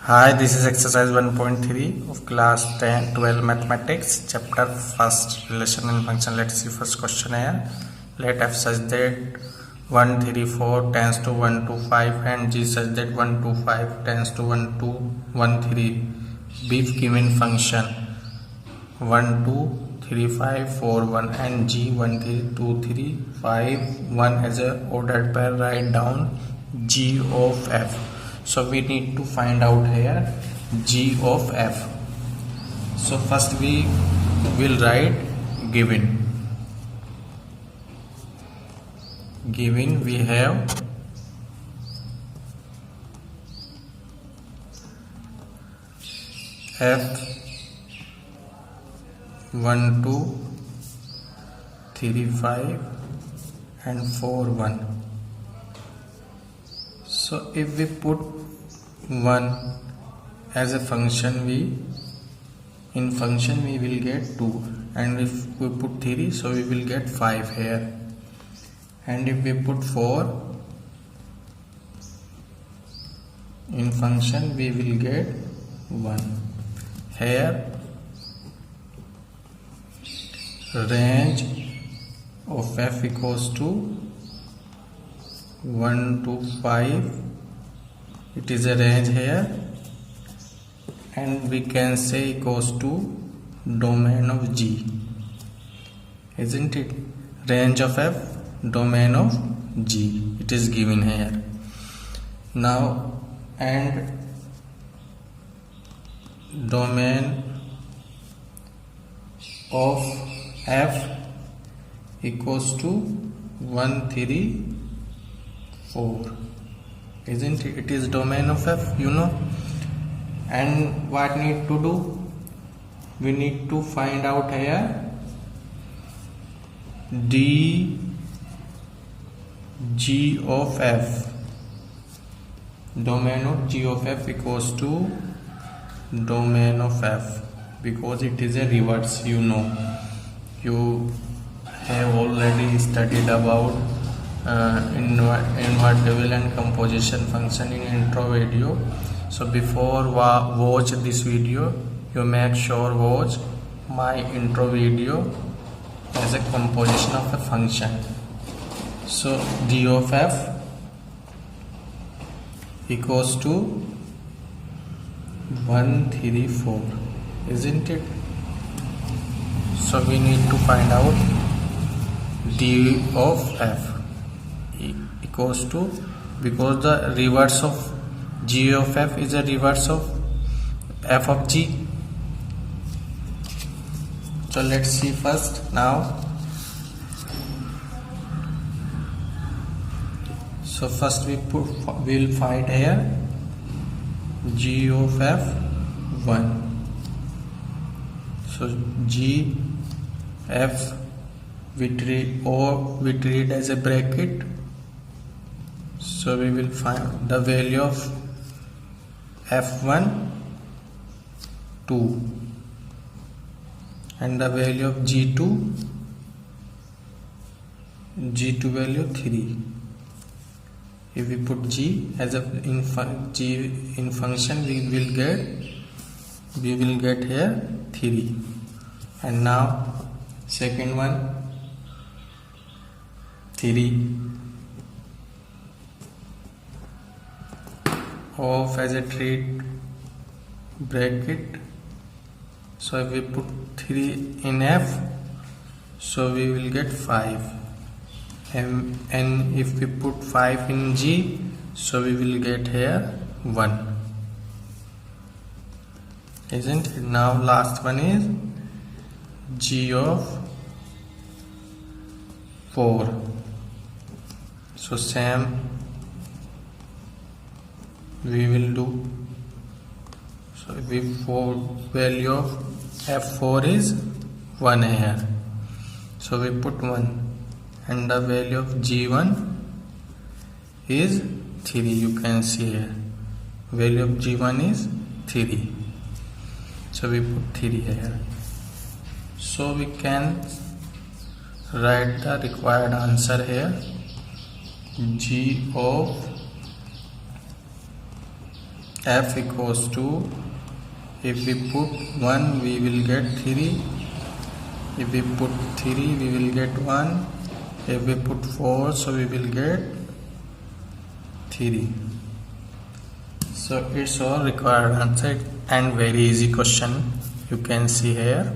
Hi, this is exercise 1.3 of class 10-12 mathematics, chapter 1st, relation and function. Let's see first question here. Let f such that 1, 3, 4 tends to 1 to 5 and g such that 1 to 5 tends to 1 to 1, 3 be given function 1, 2, 3, 5, 4, 1 and g 1, 3, 2, 3, 5, 1 as a ordered pair. Write down g of f. So we need to find out here g of f. So first we will write given we have f 1, 2, 3, 5 and 4, 1. So if we put 1 as a function, in function we will get 2, and if we put 3, so we will get 5 here, and if we put 4 in function we will get 1. Here range of f equals to 1 to 5. It is a range here, and we can say equals to domain of G, isn't it? Range of f, domain of G, it is given here. Now, and domain of f equals to 1, 3, 4, isn't it? It is domain of f, you know. And what need to do? We need to find out here d g of f. Domain of g of f equals to domain of f, because it is a reverse, you know. You have already studied about invertible and composition function in intro video. So before watch this video, you make sure watch my intro video as a composition of a function. So g of f equals to 1, 3, 4, isn't it? So we need to find out d of f equals to, because the reverse of g of f is a reverse of f of g. So let's see first now. So first we'll find here g of f 1. So g f we treat as a bracket. So we will find the value of f1 2 and the value of g2 value 3. If we put g as in function, we will get here 3. And now second one 3 of as a treat bracket. So if we put 3 in f, so we will get 5, and if we put 5 in g, so we will get here 1, isn't it? Now last one is g of 4. So same we will do. So we value of f4 is 1 here, so we put 1, and the value of g1 is 3. You can see here value of g1 is 3, so we put 3 here. So we can write the required answer here. G of f equals to, if we put 1 we will get 3, if we put 3 we will get 1, if we put 4 so we will get 3. So it's all required answer and very easy question you can see here.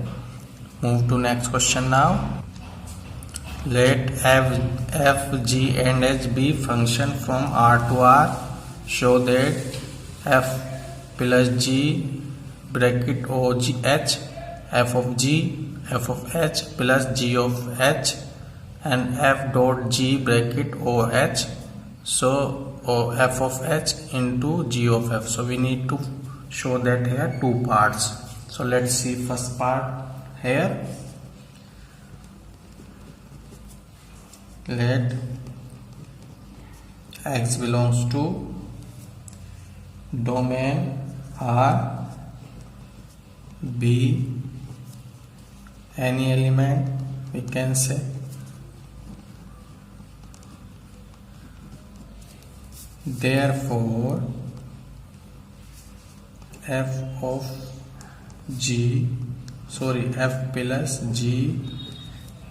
Move to next question now. Let f, g and h be function from R to R. Show that f plus g bracket o g h, f of g, f of h plus g of h and f dot g bracket o h. So f of h into g of f. So we need to show that here two parts. So let's see first part here. Let x belongs to domain R, be any element we can say, therefore f plus g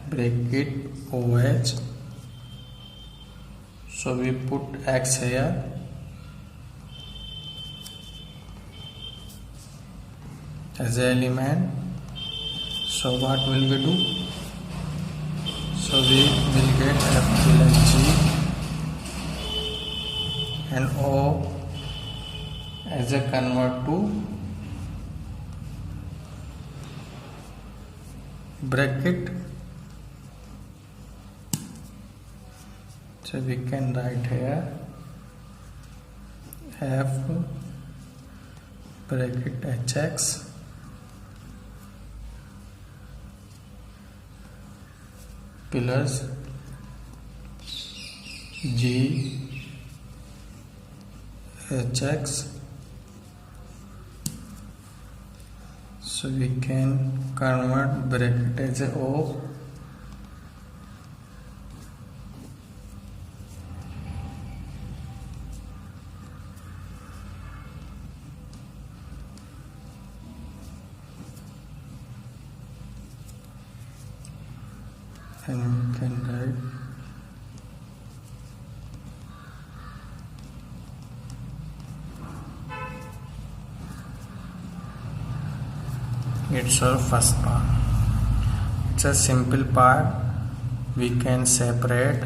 bracket oh. So we put x here, as an element. So what will we do? So we will get f plus g and o as a convert to bracket. So we can write here f bracket hx plus g hx. So we can convert bracket as a o and we can write it's our first part. It's a simple part. We can separate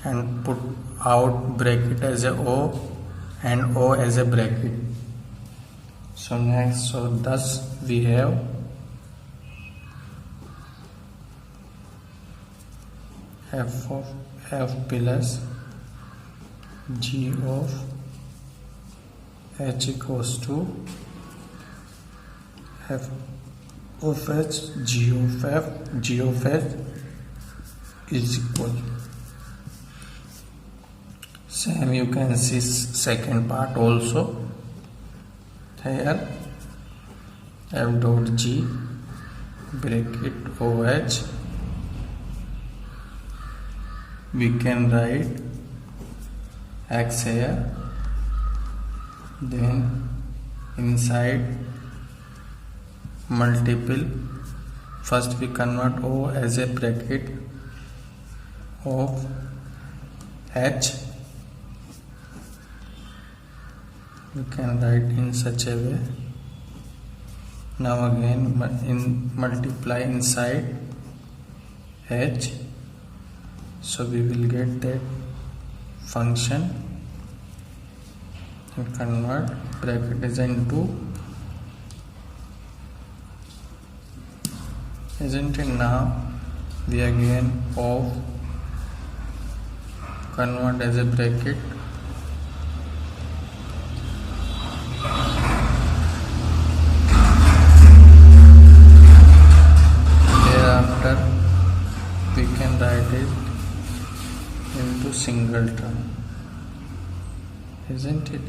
and put out bracket as a o and o as a bracket. So next, so thus we have f of f plus g of h equals to f of h g of f, g of h is equal. Same you can see second part also here, f dot g bracket oh. We can write x here, then inside multiple, first we convert o as a bracket of h. We can write in such a way. Now again multiply inside h. So we will get that function and convert bracket is into, isn't it? Now we again of convert as a bracket thereafter we can write it into singleton, isn't it?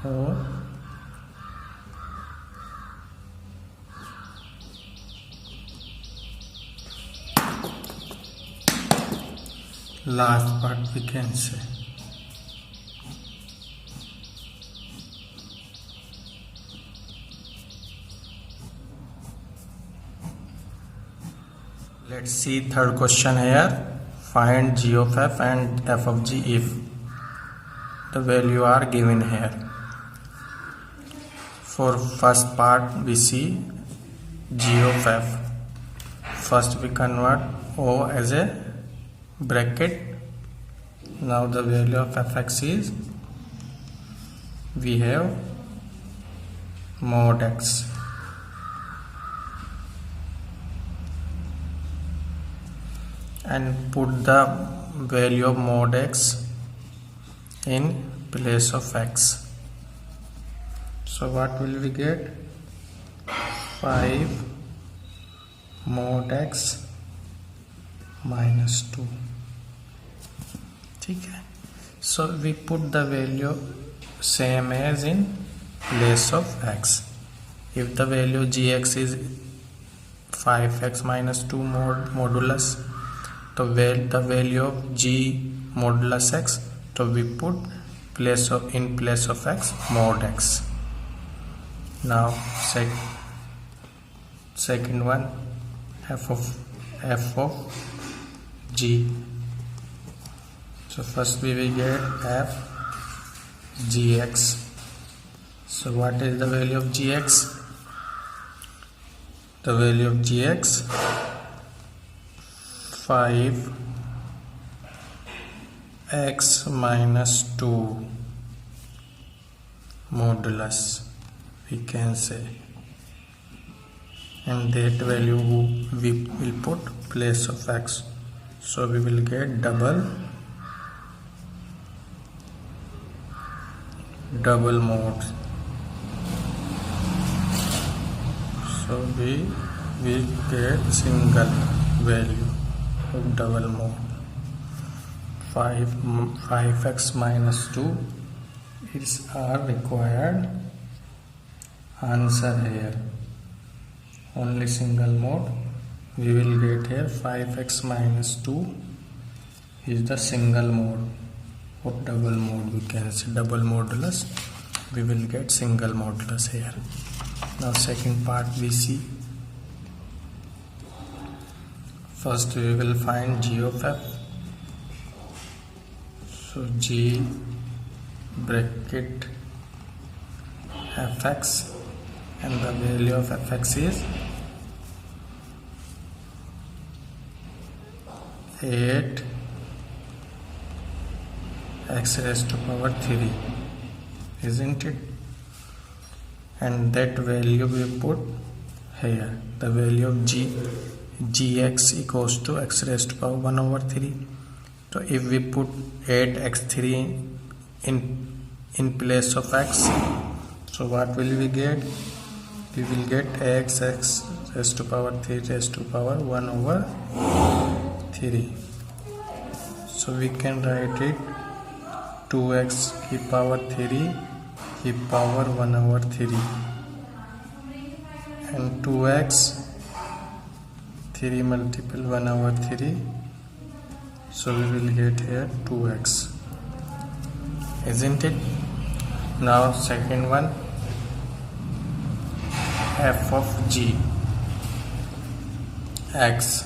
Or last part we can say. Let's see third question here. Find g of f and f of g if the value are given here. For first part we see g of f. First we convert O as a bracket. Now the value of fx is, we have mod x. And put the value of mod x in place of x. So what will we get? 5 mod x minus 2. Okay. So we put the value same as in place of x. If the value gx is 5x minus 2 modulus, the value of g modulus x, so we put in place of x mod x. Now second one, f of g. So first we will get f gx. So what is the value of gx? The value of gx 5x minus 2 modulus, we can say, and that value we will put place of x. So we will get double mod. So we will get single value of double mod. 5x minus 2 is our required answer here. Only single mod we will get here. 5x minus 2 is the single mod or double mod, we can say double modulus. We will get single modulus here. Now second part we see. First we will find g of f. So g bracket fx, and the value of fx is 8 x raised to power 3, isn't it? And that value we put here. The value of gx equals to x raised to power 1 over 3. So if we put 8x3 in place of x, so what will we get? We will get x raised to power 3 raised to power 1 over 3. So we can write it 2x की power 3 की power 1 over 3, and 2x 3 multiple 1 over 3. So we will get here 2x, isn't it? Now second one, f of g x.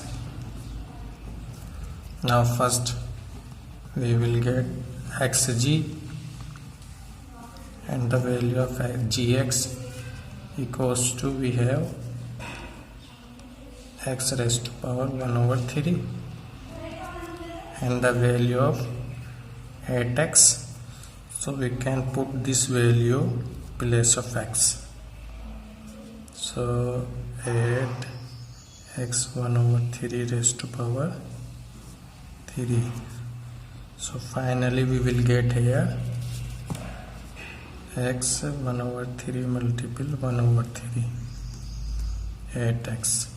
Now first we will get xg, and the value of gx equals to, we have x raised to power 1 over 3, and the value of 8x. So we can put this value place of x. So 8x 1 over 3 raised to power 3. So finally we will get here x 1 over 3 multiple 1 over 3, 8x,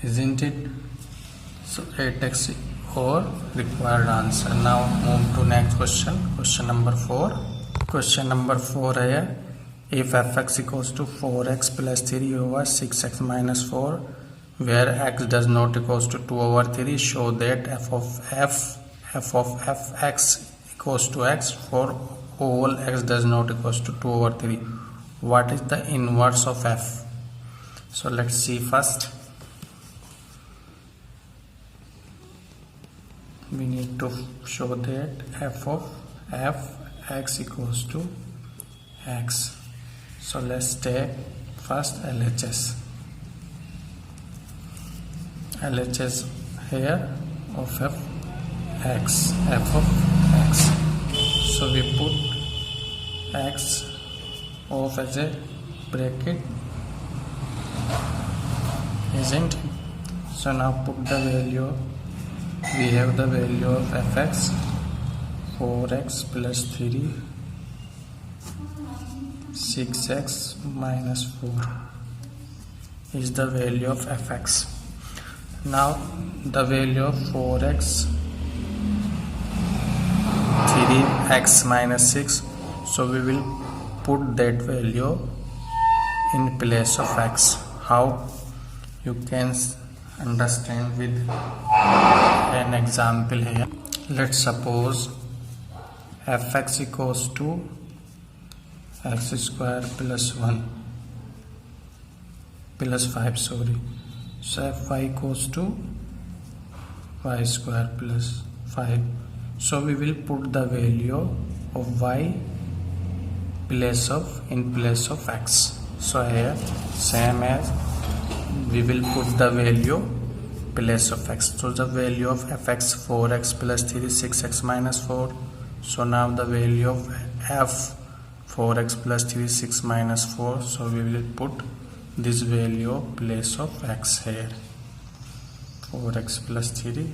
isn't it? So 8x or required answer. Now move to next question. Question number 4. Question number 4 here. If fx equals to 4x plus 3 over 6x minus 4 where x does not equals to 2 over 3, show that f of fx equals to x for all x does not equals to 2 over 3. What is the inverse of f? So let's see first. We need to show that f of fx equals to x. So let's take first LHS. LHS here of f of x. So we put x of as a bracket, isn't it? So now put the value. We have the value of fx 4x plus 3 6x minus 4 is the value of fx. Now the value of 4x 3x minus 6, so we will put that value in place of x. How? You can understand with an example here. Let's suppose fx equals to x square plus 1 plus 5, sorry. So fy equals to y square plus 5. So we will put the value of y in place of x. So here same as we will put the value place of x. So the value of fx 4x plus 3 6x minus 4. So now the value of f 4x plus 3 6 minus 4. So we will put this value place of x here. 4x plus 3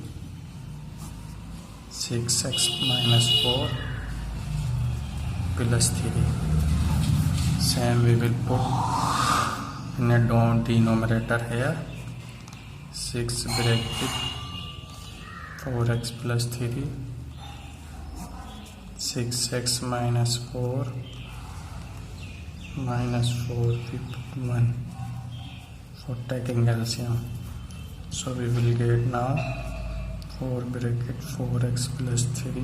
6x minus 4 plus 3. Same we will put in a denominator here. 6 bracket 4x plus 3 6x minus 4 minus 4 1 for taking LCM. So we will get now 4 bracket 4x plus 3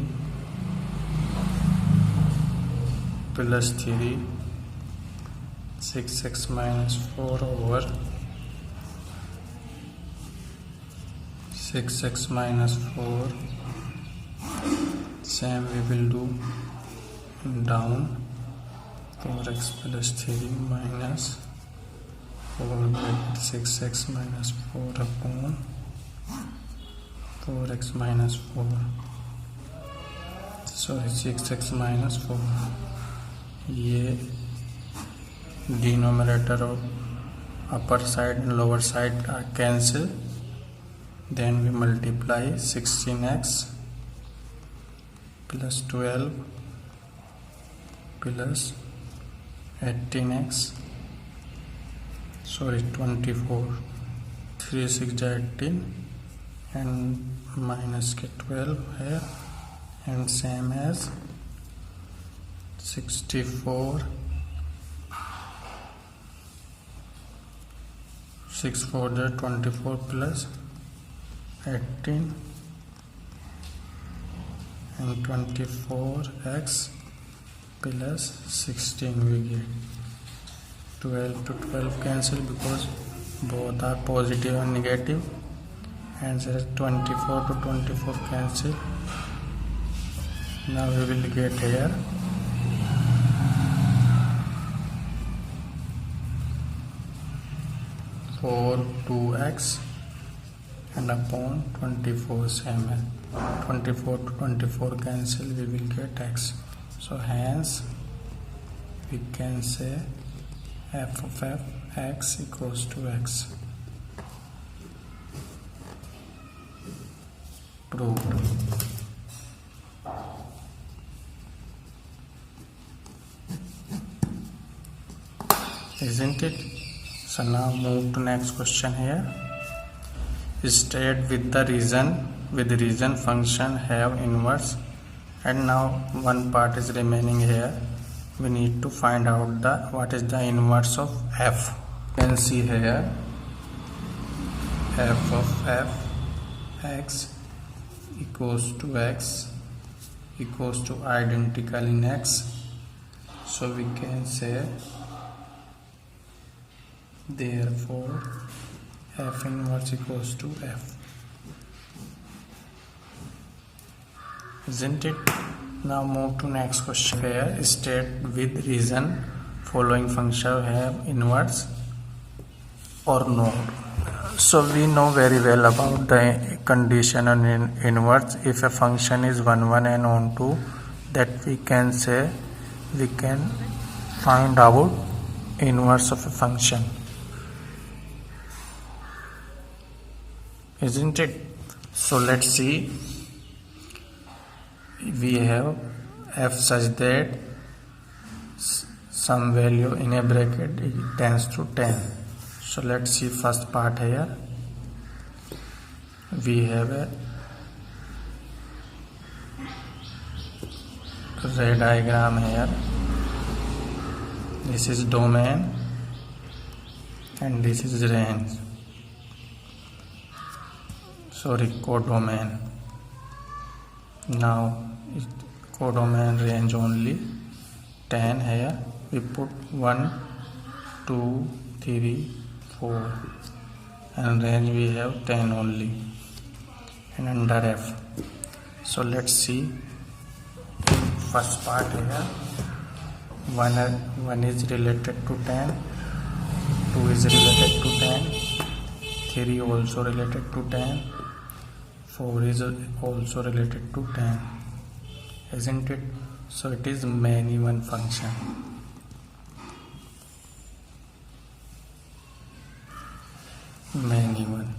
plus 3 6x minus 4 over 6x minus 4. Same we will do down 4x plus 3 minus 4 bracket 6x minus 4 upon 4x minus 4. Sorry, 6x minus 4. ये denominator of upper side and lower side are cancel. Then we multiply 16x plus 12 plus 18x, sorry 24, 3 6 18 and minus के 12 है, and same as 64 6 4 24 plus 18 and 24x plus 16 we get 12 to 12 cancel because both are positive and negative, and 24 to 24 cancel. Now we will get here 4 2x and upon 24 same as 24 to 24 cancel, we will get x. So hence we can say f of x equals to x. Proved. Isn't it? So now move to next question here. State with the reason function have inverse, and now one part is remaining here. We need to find out what is the inverse of f. You can see here f of f x equals to x equals to identical in x. So we can say therefore f inverse equals to f, isn't it? Now move to next question. Here state with reason following function have inverse or not. So we know very well about the condition on inverse. If a function is 1 1 and on 2, that we can say we can find out inverse of a function, isn't it? So let's see. We have f such that some value in a bracket it tends to 10. So let's see first part here. We have a ray diagram here. This is domain and this is range. Sorry, codomain. Now codomain range only 10 here. We put 1 2 3 4 and range we have 10 only and under f. So let's see first part here. 1 is related to 10, 2 is related to 10, 3 also related to 10, 4 is also related to 10, isn't it? So it is many one function. Many one,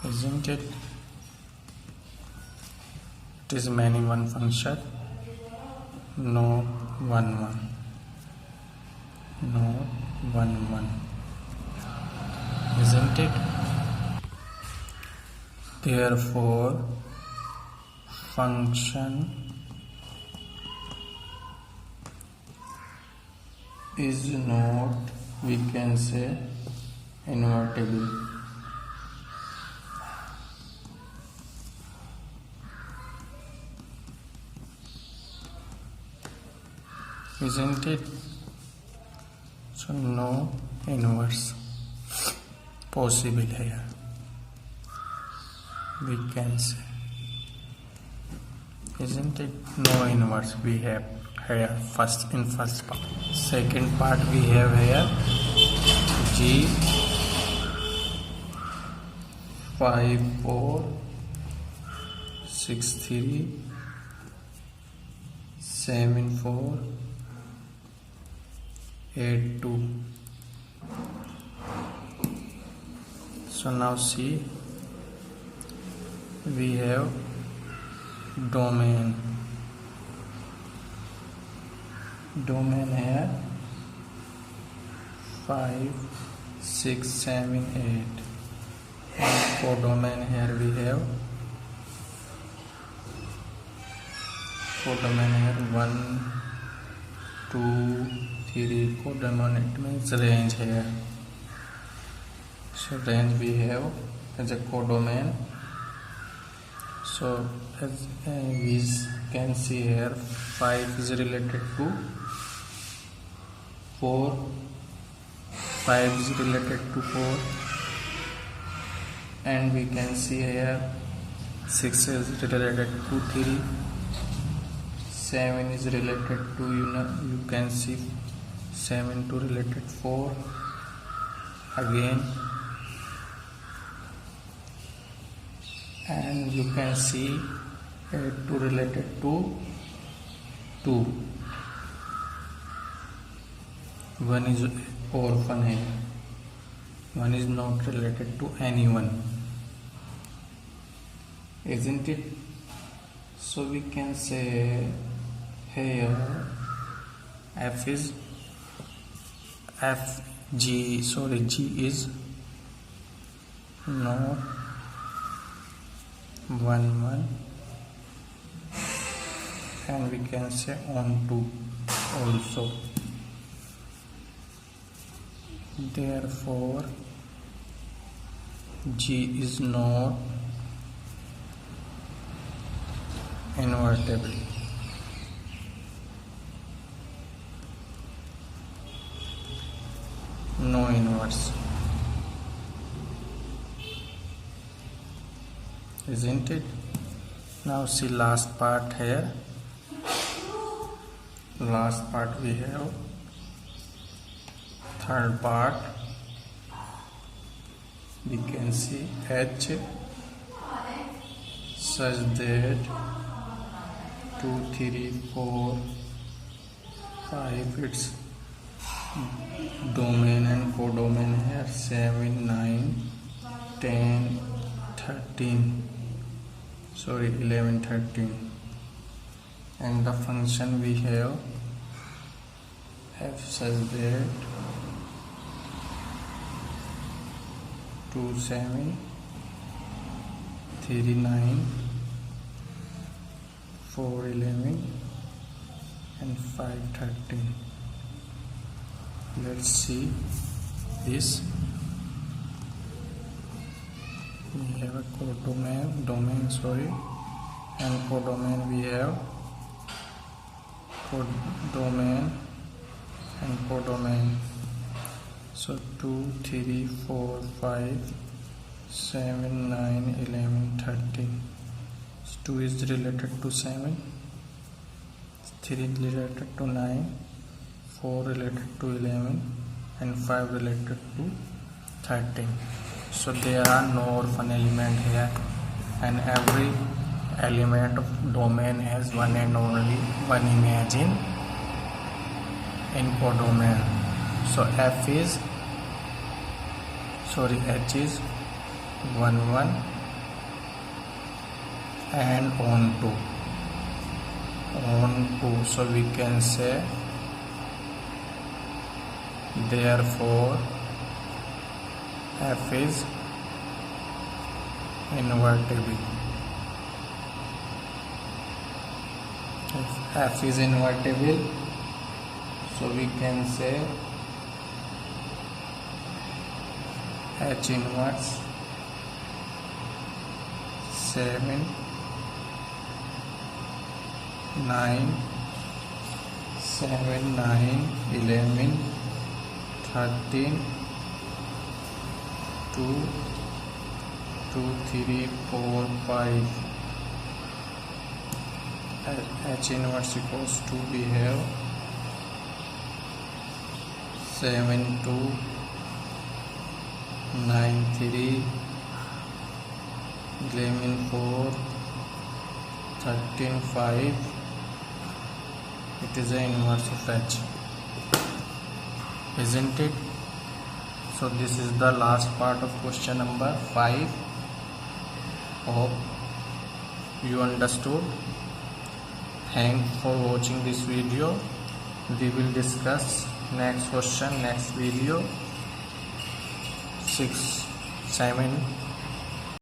isn't it? It is many one function. No 1 1. No 1 1, isn't it? Therefore function is not, we can say, invertible. Isn't it? So no inverse possible here, we can say, isn't it? No inverse we have here in first part. Second part we have here G 5 4 6 3 7 4 8 2. So now see, we have domain here 5 6 7 8 and codomain here we have codomain here 1 2 3. Codomain, it means range here. So range we have as a codomain. So as we can see here 5 is related to 4, 5 is related to 4, and we can see here 6 is related to 3, 7 is related to, you can see 7 to related 4 again, and you can see 8 to related to 2. 1 is orphan here, 1 is not related to anyone, isn't it? So we can say here G is not 1 1, and we can say on 2 also. Therefore G is not invertible. No inverse, isn't it? Now see last part here. Last part we have third part. We can see H such that 2, 3, 4, 5 its domain and codomain here 7, 9, 10, 13. Sorry, 11, 13. And the function we have f such that 2, 7, 3, 9, 4, 11 and 5, 13. Let's see this. We have a domain, and codomain we have codomain and codomain. So 2, 3, 4, 5, 7, 9, 11, 13. So 2 is related to 7, 3 related to 9, 4 related to 11 and 5 related to 13. So there are no orphan element here, and every element of domain has one and only one image in codomain. So H is 1, 1 and on 2. So we can say therefore F is invertible. If F is invertible, so we can say H inverse 7, 9, 7, 9, 11, 13, 2, 3, 4, 5. H inverse equals to we have 7, 2, 9, 3, 11, 4, 13, 5. It is the inverse of H, isn't it? So this is the last part of question number 5. Hope you understood. Thanks for watching this video. We will discuss next question next video 6, 7